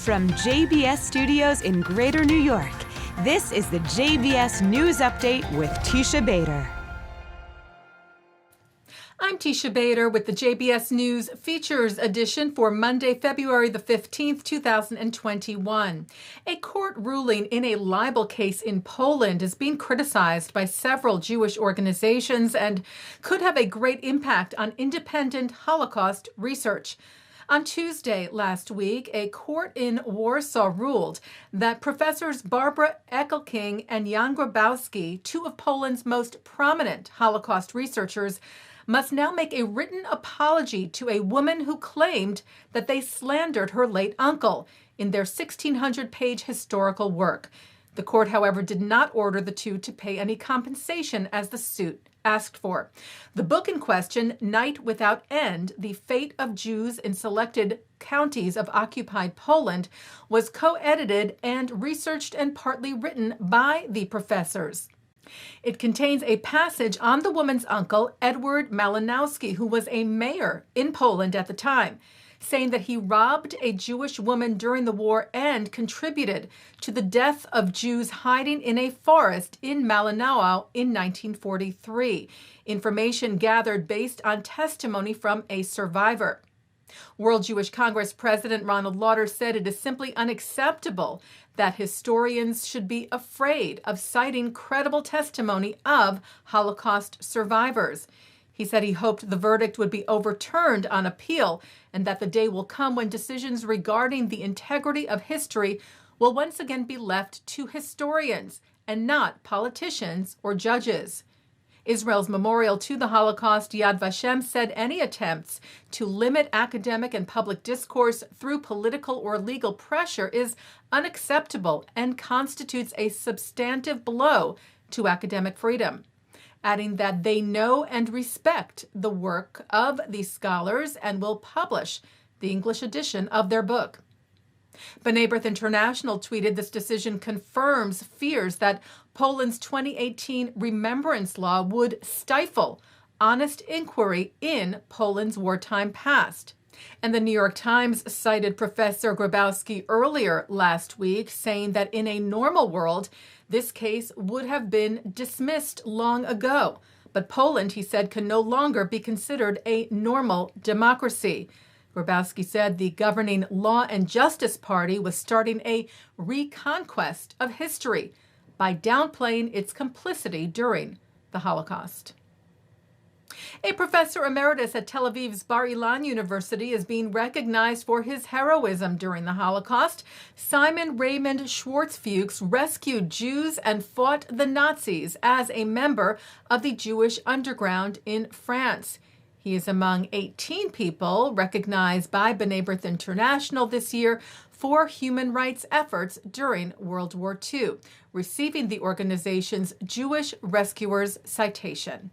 From JBS Studios in Greater New York, this is the JBS News Update with Teisha Bader. I'm Teisha Bader with the JBS News Features Edition for Monday, February the 15th, 2021. A court ruling in a libel case in Poland is being criticized by several Jewish organizations and could have a great impact on independent Holocaust research. On Tuesday last week, a court in Warsaw ruled that Professors Barbara Engelking and Jan Grabowski, two of Poland's most prominent Holocaust researchers, must now make a written apology to a woman who claimed that they slandered her late uncle in their 1,600-page historical work. The court, however, did not order the two to pay any compensation as the suit asked for. The book in question, Night Without End, The Fate of Jews in Selected Counties of Occupied Poland, was co-edited and researched and partly written by the professors. It contains a passage on the woman's uncle, Edward Malinowo, who was a mayor in Poland at the time, saying that he robbed a Jewish woman during the war and contributed to the death of Jews hiding in a forest in Malinowo in 1943. Information gathered based on testimony from a survivor. World Jewish Congress President Ronald Lauder said it is simply unacceptable that historians should be afraid of citing credible testimony of Holocaust survivors. He said he hoped the verdict would be overturned on appeal and that the day will come when decisions regarding the integrity of history will once again be left to historians and not politicians or judges. Israel's memorial to the Holocaust, Yad Vashem, said any attempts to limit academic and public discourse through political or legal pressure is unacceptable and constitutes a substantive blow to academic freedom, adding that they know and respect the work of these scholars and will publish the English edition of their book. B'nai B'rith International tweeted, this decision confirms fears that Poland's 2018 remembrance law would stifle honest inquiry in Poland's wartime past. And the New York Times cited Professor Grabowski earlier last week, saying that in a normal world, this case would have been dismissed long ago. But Poland, he said, can no longer be considered a normal democracy. Grabowski said the governing Law and Justice Party was starting a reconquest of history by downplaying its complicity during the Holocaust. A professor emeritus at Tel Aviv's Bar-Ilan University is being recognized for his heroism during the Holocaust. Simon Raymond Schwarzluchs rescued Jews and fought the Nazis as a member of the Jewish underground in France. He is among 18 people recognized by B'nai B'rith International this year for human rights efforts during World War II, receiving the organization's Jewish Rescuers Citation.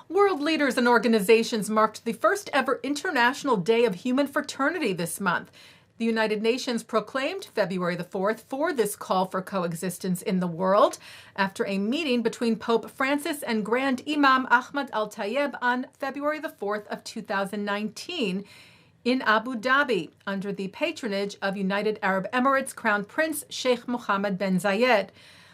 World leaders and organizations marked the first ever International Day of Human Fraternity this month. The United Nations proclaimed February the 4th for this call for coexistence in the world after a meeting between Pope Francis and Grand Imam Ahmed el-Tayeb on February the 4th of 2019 in Abu Dhabi under the patronage of United Arab Emirates Crown Prince Sheikh Mohammed bin Zayed.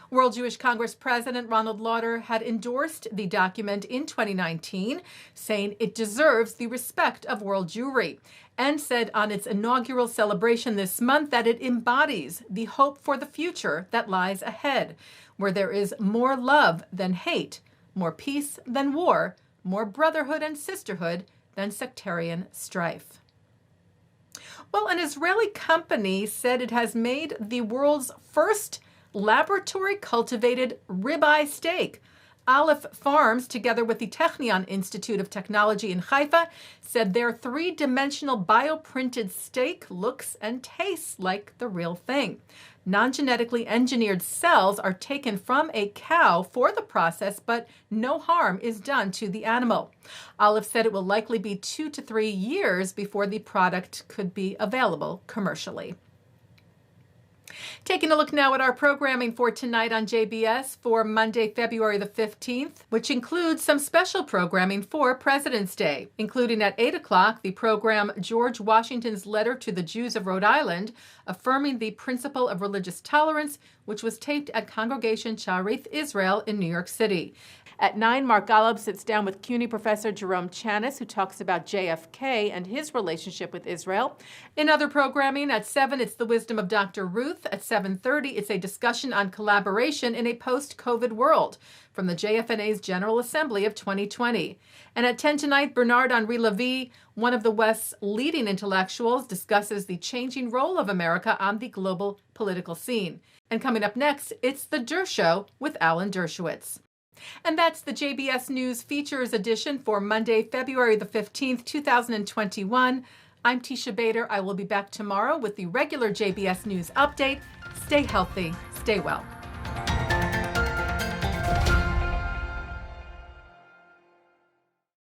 World Jewish Congress President Ronald Lauder had endorsed the document in 2019, saying it deserves the respect of world Jewry, and said on its inaugural celebration this month that it embodies the hope for the future that lies ahead, where there is more love than hate, more peace than war, more brotherhood and sisterhood than sectarian strife. Well, an Israeli company said it has made the world's first laboratory-cultivated ribeye steak. Aleph Farms, together with the Technion Institute of Technology in Haifa, said their three-dimensional bioprinted steak looks and tastes like the real thing. Non-genetically engineered cells are taken from a cow for the process, but no harm is done to the animal. Aleph said it will likely be 2 to 3 years before the product could be available commercially. Taking a look now at our programming for tonight on JBS for Monday, February the 15th, which includes some special programming for President's Day, including at 8 o'clock the program George Washington's Letter to the Jews of Rhode Island, affirming the principle of religious tolerance, which was taped at Congregation Charith Israel in New York City. At 9, Mark Golub sits down with CUNY professor Jerome Chanis, who talks about JFK and his relationship with Israel. In other programming, at 7, it's The Wisdom of Dr. Ruth. At 7:30, it's a discussion on collaboration in a post-COVID world from the JFNA's General Assembly of 2020. And at 10 tonight, Bernard-Henri Lévy, one of the West's leading intellectuals, discusses the changing role of America on the global political scene. And coming up next, it's The Der Show with Alan Dershowitz. And that's the JBS News Features edition for Monday, February the 15th, 2021. I'm Teisha Bader. I will be back tomorrow with the regular JBS News update. Stay healthy, stay well.